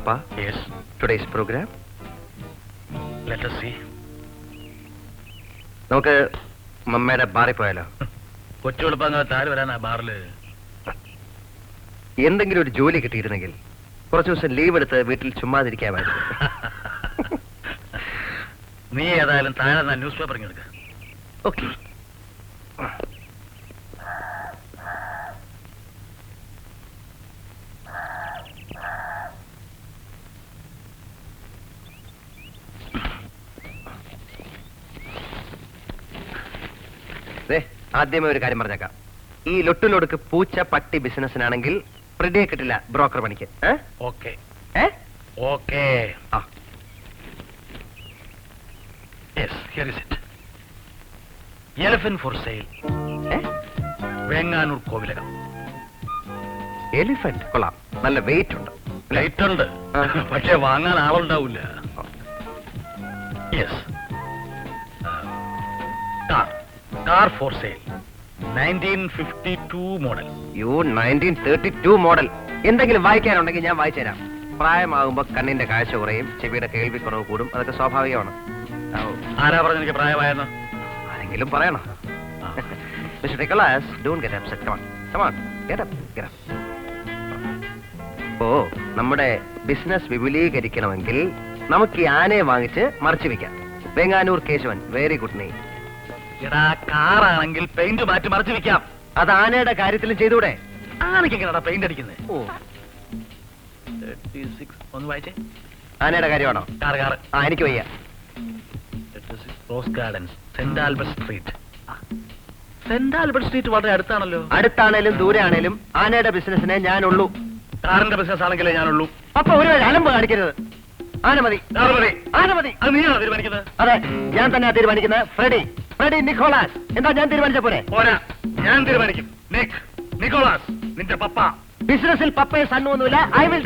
Papa? Yes. Today's program? Let us see. നമുക്ക് മമ്മയുടെ ബാറിൽ പോയാലോ? കൊച്ചു എളുപ്പങ്ങാത്ത ആര് വരാനാ ബാറില്? എന്തെങ്കിലും ഒരു ജോലി കിട്ടിയിരുന്നെങ്കിൽ കുറച്ചു ദിവസം ലീവ് എടുത്ത് വീട്ടിൽ ചുമ്മാതിരിക്കാമായിരുന്നു. നീ ഏതായാലും താഴെ ന്യൂസ് പേപ്പർ ഇങ്ങെടുക്ക. ഓക്കെ. ആദ്യമേ ഒരു കാര്യം പറഞ്ഞേക്കാം. ഈ ലൊട്ടിലൊടുക്ക് പൂച്ച പട്ടി ബിസിനസ്സിനാണെങ്കിൽ ഫ്രെഡിയെ കിട്ടില്ല ബ്രോക്കർ പണിക്ക്. Okay okay. Yes, here is it. Elephant for sale, Venganoor Kovilakam. Elephant കൊള്ളാം, നല്ല വെയിറ്റ് ഉണ്ട്. ലൈറ്റ് ഉണ്ട്, പക്ഷെ വാങ്ങാൻ ആളുണ്ടാവില്ല. Yes, car for sale, 1952 model. 1932 model. എന്തെങ്കിലും വായിക്കാനുണ്ടെങ്കിൽ ഞാൻ വായിച്ചു തരാം. പ്രായമാകുമ്പോ കണ്ണിന്റെ കാഴ്ച കുറയും, ചെവിയുടെ കേൾവിക്കുറവ് കൂടും, അതൊക്കെ സ്വാഭാവികമാണ്. ആരാ പറഞ്ഞു എനിക്ക് പ്രായമായെന്ന്? ആരെങ്കിലും പറയണം. Mr. Nicholas, don't get upset. Come on, get up. നമ്മുടെ ബിസിനസ് വിപുലീകരിക്കണമെങ്കിൽ നമുക്ക് ഈ ആനയെ വാങ്ങിച്ച് മറച്ചു വെക്കാം. Venganoor Keshavan, very good name. കാറാണെങ്കിൽ പെയിന്റ് മാറ്റി മറച്ചു വെക്കാം. അത് ആനയുടെ കാര്യത്തിലും ചെയ്തൂടെ? ആനയ്ക്ക് എങ്ങനെയാ പെയിന്റ് അടിക്കുന്നത്? ഒന്ന് വായിച്ചേ. ആനയുടെ കാര്യമാണോ? കാർ. എനിക്ക് വയ്യ. Rose gardens, saint Albert street. Saint Albert street വളരെ അടുത്താണല്ലോ. അടുത്താണേലും ദൂരെ ആണേലും ആനയുടെ ബിസിനസിനെ ഞാനുള്ളൂ. കാറിന്റെ ബിസിനസ് ആണെങ്കിലേ ഞാനുള്ളൂ. അപ്പൊ ഒരു അലമ്പ് കാണിക്കരുത്. ആന മതി. അത് നീയാണോ തീരുമാനിക്കുന്നത്? അതെ, ഞാൻ തന്നെ തീരുമാനിക്കുന്നത്. Freddy Nicholas. എന്താ ഞാൻ തീരുമാനിച്ച പോലെ? പോരാ, ഞാൻ തീരുമാനിക്കും. നിക്കോളാസ്, നിന്റെ പപ്പ. ബിസിനസിൽ പപ്പയെ സണ്ണൊന്നുമില്ല. I will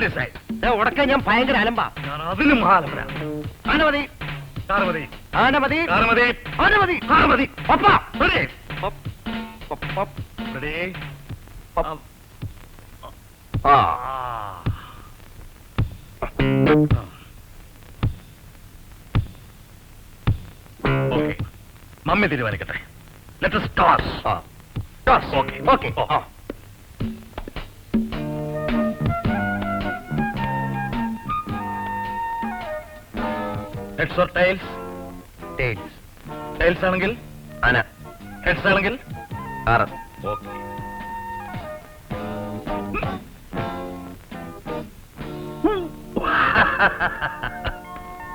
decide. ഉടക്കെ ഞാൻ ഭയങ്കര അലമ്പാ. അതിലും മഹാലംബര. ആന മതി. പപ്പ. ഓക്കെ, മമ്മി തീരുമാനിക്കട്ടെ. Let us toss. Okay. Heads or tails? Tails ആണെങ്കിൽ ആന, ഹെഡ്സ് ആണെങ്കിൽ കാറ്. ഓക്കെ.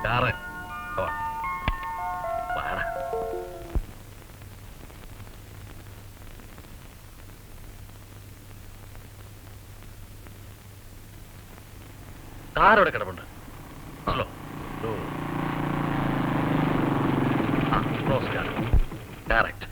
കാറ്. കാറോടെ കിടപ്പുണ്ട്. സ്ലോ. Rose garden. കറക്റ്റ്.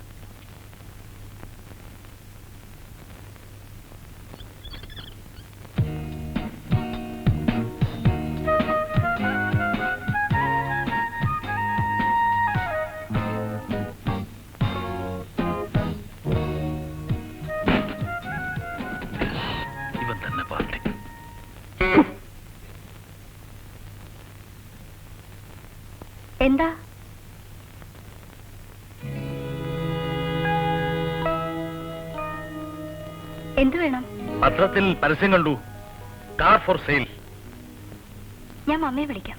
ഇവൻ തന്നെ പാർട്ടി. എന്താ? എന്തു വേണം? പത്രത്തിൽ പരസ്യം കണ്ടു, കാർ ഫോർ സെയിൽ. ഞാൻ മമ്മിയെ വിളിക്കാം.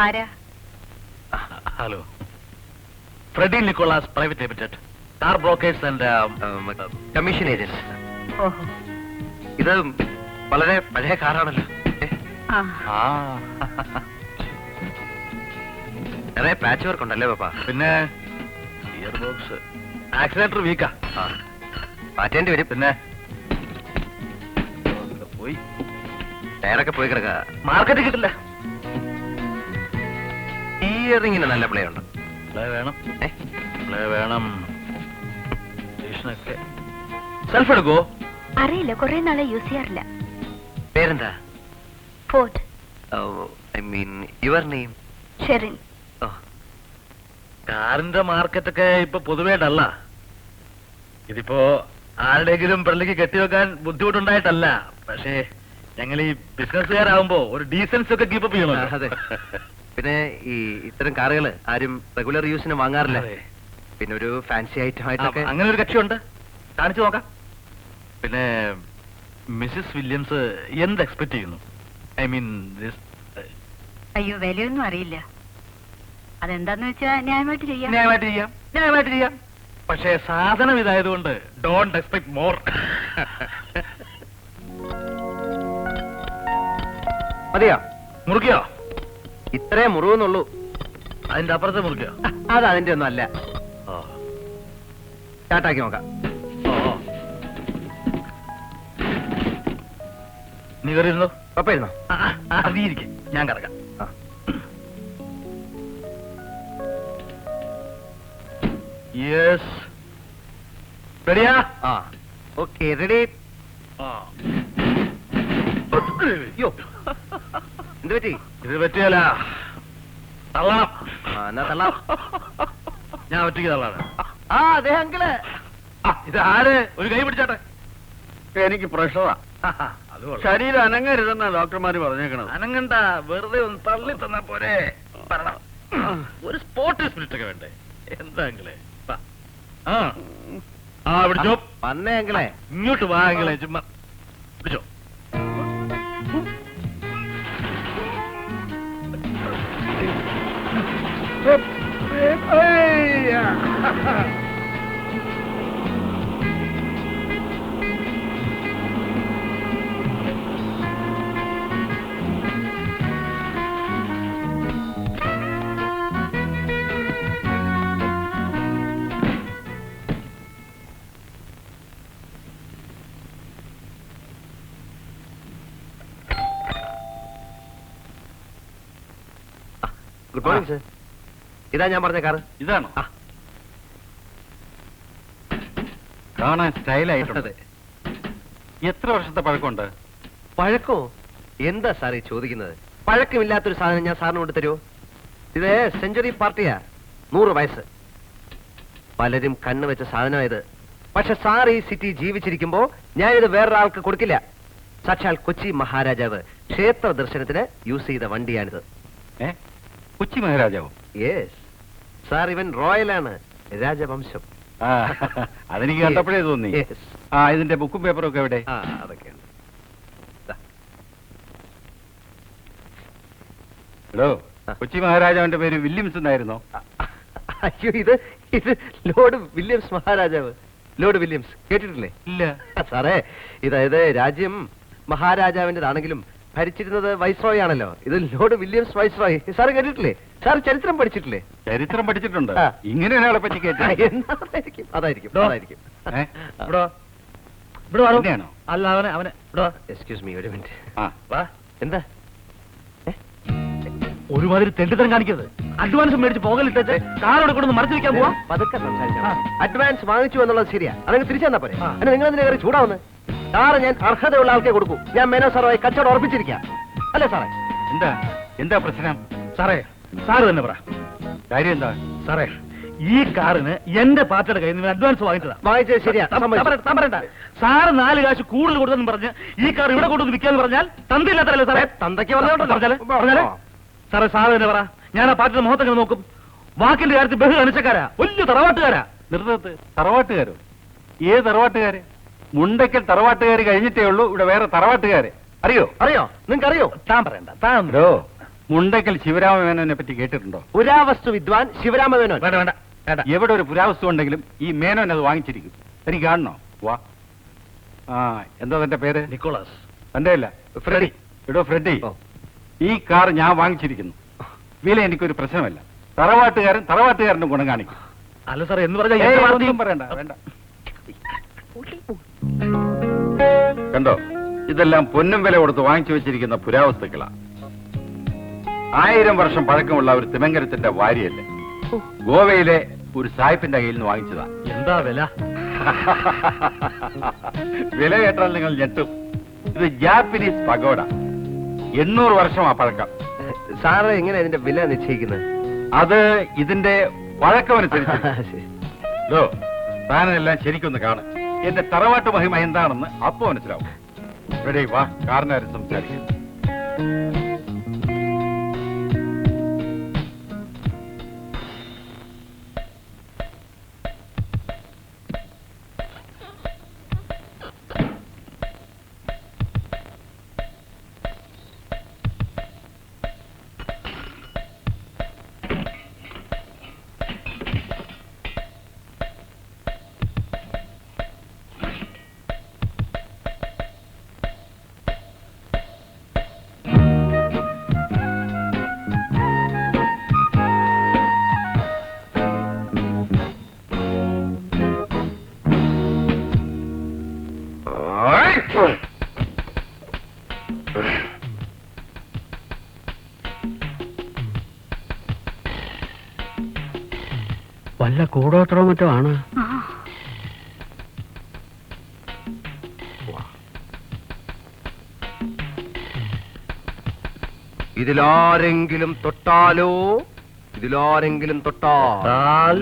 ആരാ? Hello, Freddy Nicholas private limited, car brokers and commission agent. ഇത് വളരെ പഴയ കാറാണല്ലോ. നിറയെ പാച്ച് വർക്ക് ഉണ്ടല്ലേ പപ്പ? പിന്നെ ഗിയർ ബോക്സ്, ആക്സിലേറ്റർ വീക്കാ, മാറ്റേണ്ടി വരും. പിന്നെ പോയി ടയറൊക്കെ പോയി കിടക്കുക. മാർക്കറ്റ് കിട്ടില്ല. ഇയറിങ്ങിന് നല്ല പ്ലേ ഉണ്ട്. പ്ലേ വേണം, പ്ലേ വേണം. സ്റ്റേഷനൊക്കെ സെൽഫ് എടുക്കോ? അറിയില്ല, കുറെ നാളെ യൂസ് ചെയ്യാറില്ല. പേരെന്താ? Fort. I mean your name? Sherin. കാറിന്റെ മാർക്കറ്റൊക്കെ ഇപ്പൊ പൊതുവേ ഡല്ല. ഇതിപ്പോ ആരുടെയെങ്കിലും പള്ളിക്ക് കെട്ടിവെക്കാൻ ബുദ്ധിമുട്ടുണ്ടായിട്ടല്ല. പക്ഷേ ഞങ്ങൾ ഈ ബിസിനസ്സുകാരാകുമ്പോ ഒരു ഡീസൻസ് ഒക്കെ കീപ്പപ്പ് ചെയ്യണം. അതെ. പിന്നെ ഈ ഇത്തരം കാറുകൾ ആരും റെഗുലർ യൂസിന് വാങ്ങാറില്ല. പിന്നെ ഒരു ഫാൻസി ഐറ്റം ആയിട്ടൊക്കെ അങ്ങനെ ഒരു കക്ഷിയുണ്ട്, കാണിച്ചു നോക്കാം. പിന്നെ മിസ്സിസ് വില്യംസ് എന്ത് എക്സ്പെക്ട് ചെയ്യുന്നു? ഐ മീൻ അയ്യോ, വിലയൊന്നും അറിയില്ല. അതെന്താന്ന് വെച്ചാ ന്യായമായിട്ട് ചെയ്യാം. ന്യായമായിട്ട് ചെയ്യാം. പക്ഷേ സാധനം ഇതായതുകൊണ്ട് ഡോണ്ട് എക്സ്പെക്ട് മോർ. മതിയോ? മുറുക്കിയോ? ഇത്രേ മുറിവെന്നുള്ളൂ. അതിന്റെ അപ്പുറത്തെ മുറുക്കിയോ? അത് അതിന്റെ ഒന്നും അല്ല. സ്റ്റാർട്ടാക്കി നോക്കാം. നീ കയറിയിരുന്നോ? പപ്പയിരുന്നോ? അറിയിരിക്കെ, ഞാൻ കിടക്കാം. യെസ്, റെഡിയാ? Okay, ready. അയ്യോ, എന്ത് പറ്റി? ഇത് പറ്റിയല്ല, തള്ളണം. എന്നാ തള്ളാം. ഞാൻ ഒറ്റയ്ക്ക് തള്ളാണ്. അതെ അങ്കിള്. ഇത് ആര്? ഒരു കൈ പിടിച്ചാട്ടെ. എനിക്ക് പ്രഷറാ. ശരീരം അനങ്ങരുതെന്നാ ഡോക്ടർമാര് പറഞ്ഞേക്കണത്. അനങ്ങണ്ട, വെറുതെ ഒന്ന് തള്ളി തന്നാ പോരെ. പറയണം, ഒരു സ്പോർട്ട് സ്പിരിറ്റ് ഒക്കെ വേണ്ടേ? എന്താ അങ്കിളെ? പിടിച്ചോ. വന്നേ അങ്കിളെ. ഇങ്ങോട്ട് വാ അങ്കിളെ, ചുമ്മാ പിടിച്ചോ. Good morning sir. ഇതാ ഞാൻ പറഞ്ഞ കാറ്. ഇതാണോ? കാണാൻ സ്റ്റൈലായിട്ടുണ്ട്. എത്ര വർഷത്തെ പഴക്കമുണ്ട്? പഴക്കോ? എന്താ സാറേ ചോദിക്കുന്നത്? പഴക്കമില്ലാത്തൊരു സാധനം ഞാൻ സാറിന് കൊണ്ട് തരുമോ? ഇത് സെഞ്ചുറി പാർട്ടിയാ. 100 വയസ്സ്. പലരും കണ്ണു വെച്ച സാധനം ഇത്. പക്ഷെ സാർ ഈ സിറ്റി ജീവിച്ചിരിക്കുമ്പോ ഞാനിത് വേറൊരാൾക്ക് കൊടുക്കില്ല. സാക്ഷാൽ കൊച്ചി മഹാരാജാവ് ക്ഷേത്ര ദർശനത്തിന് യൂസ് ചെയ്ത വണ്ടിയാണിത്. കൊച്ചി മഹാരാജാവോ? യെസ് സാർ, ഇവൻ റോയലാണ്, രാജവംശം. അതെനിക്ക് കണ്ടപ്പോഴേ തോന്നി. ഇതിന്റെ ബുക്കും പേപ്പറും ഒക്കെ എവിടെ? അതൊക്കെയാണ്. ഹലോ, കൊച്ചി മഹാരാജാവിന്റെ പേര് വില്യംസ് എന്നായിരുന്നോ? അയ്യോ, ഇത് ലോർഡ് വില്യംസ് മഹാരാജാവ്. ലോർഡ് വില്യംസ് കേട്ടിട്ടില്ലേ? ഇല്ല സാറേ, ഇതായത് രാജ്യം മഹാരാജാവിന്റേതാണെങ്കിലും ഭരിച്ചിരുന്നത് വൈസ്രോയ് ആണല്ലോ. ഇത് ലോർഡ് വില്യംസ് വൈസ്രോയ്. സാറ് കേട്ടിട്ടില്ലേ? സാർ ചരിത്രം പഠിച്ചിട്ടില്ലേ? ചരിത്രം പഠിച്ചിട്ടുണ്ട്. ഇങ്ങനെ ഒരാളെ പറ്റി കേട്ടോ? അതായിരിക്കും. അല്ല, അവനെ എക്സ്ക്യൂസ് മീ, ഒരു മിനിറ്റ്. വാ. എന്താ ഒരുമാതിരി തെണ്ടിത്തരം കാണിക്കരുത്. അഡ്വാൻസ് മേടിച്ച് പോകലിട്ടേ കാറോടെ കൊണ്ടൊന്ന് മറച്ചു വെക്കാൻ പോവാ. പതുക്കെ സംസാരിച്ചാൽ. അഡ്വാൻസ് വാങ്ങിച്ചു എന്നുള്ളത് ശരിയാ, അതങ്ങ് തിരിച്ചു തന്നാ പോരെ. അല്ല, നിങ്ങൾ എന്തിനാ കയറി ചൂടാവുന്നത്? സാറ് ഞാൻ അർഹതയുള്ള ആൾക്കെ കൊടുക്കൂ. ഞാൻ മേനോ സാറുമായി കച്ചവടം ഉറപ്പിച്ചിരിക്കാം, അല്ലേ സാറേ? എന്താ പ്രശ്നം? സാറേ, സാറ് തന്നെ പറ. കാര്യം എന്താ? സാറേ, ഈ കാറിന് എന്റെ പാർട്ടിയുടെ കയ്യിൽ നിന്ന് അഡ്വാൻസ് വാങ്ങിച്ചതാ. വാങ്ങിച്ചത് ശരിയാ. പറയണ്ട. സാറ് 4 കാശ് കൂടുതൽ കൊടുത്തെന്ന് പറഞ്ഞ് ഈ കാർ ഇവിടെ കൊണ്ടുവന്ന് വിൽക്കാന്ന് പറഞ്ഞാൽ തന്തയില്ലാത്തല്ലേ സാറേ? തന്തയ്ക്ക് പറഞ്ഞാലേ സാറേ, സാറ് തന്നെ പറ. ഞാൻ ആ പാർട്ടിയുടെ മുഖത്തൊക്കെ നോക്കും. വാക്കിന്റെ കാര്യത്തിൽ ബഹു അനുസക്കാരാ, വലിയ തറവാട്ടുകാരാ. നിർത്തത്ത്. തറവാട്ടുകാരോ? ഏത് തറവാട്ടുകാര്? മുണ്ടയ്ക്കൽ തറവാട്ടുകാര് കഴിഞ്ഞിട്ടേ ഉള്ളൂ ഇവിടെ വേറെ തറവാട്ടുകാര്. അറിയോ? നിങ്ങൾക്ക് അറിയോ? താൻ പറയണ്ട. താൻ മുണ്ടയ്ക്കൽ ശിവരാമമേനോനെ പറ്റി കേട്ടിട്ടുണ്ടോ? പുരാവസ്തു വിദ്വാൻ ശിവരാമമേനോൻ. വേണ്ട. എവിടെ ഒരു പുരാവസ്തു ഉണ്ടെങ്കിലും ഈ മേനോൻ അത് വാങ്ങിച്ചിരിക്കും. എനിക്ക് കാണണോ? വാ. എന്താ തന്റെ പേര്? നിക്കോളാസ്. തന്റെ അല്ല, ഫ്രെഡി. എടോ ഫ്രെഡി, ഈ കാർ ഞാൻ വാങ്ങിച്ചിരിക്കുന്നു. വില എനിക്കൊരു പ്രശ്നമല്ല. തറവാട്ടുകാരന്റെ ഗുണം കാണിക്കും. അല്ല സാർ, എന്ന് പറഞ്ഞാൽ പറയണ്ട. വേണ്ട. കണ്ടോ, ഇതെല്ലാം പൊന്നും വില കൊടുത്ത് വാങ്ങിച്ചു വെച്ചിരിക്കുന്ന പുരാവസ്തുക്കളാ. 1000 വർഷം പഴക്കമുള്ള ഒരു തിമംഗലത്തിന്റെ വാരിയല്ലേ, ഗോവയിലെ ഒരു സായിപ്പിന്റെ കയ്യിൽ നിന്ന് വാങ്ങിച്ചതാ. എന്താ വില? വില കേട്ടാൽ നിങ്ങൾ ഞെട്ടും. ഇത് ജാപ്പനീസ് പഗോഡ. 800 വർഷമാ പഴക്കം. സാറ് എങ്ങനെ ഇതിന്റെ വില നിശ്ചയിക്കുന്നത്? അത് ഇതിന്റെ വഴക്കമനുസരിച്ച്. ശരി. താനെല്ലാം ശരിക്കൊന്ന് കാണും. എന്റെ തറവാട്ട് മഹിമ എന്താണെന്ന് അപ്പൊ മനസ്സിലാവും. ഇവിടെ വാ, കാരണവരും സംസാരിക്കും. വല്ല കൂടോത്രോ മറ്റോ ആണ്. ഇതിലാരെങ്കിലും തൊട്ടാലോ? ഇതിലാരെങ്കിലും തൊട്ടാൽ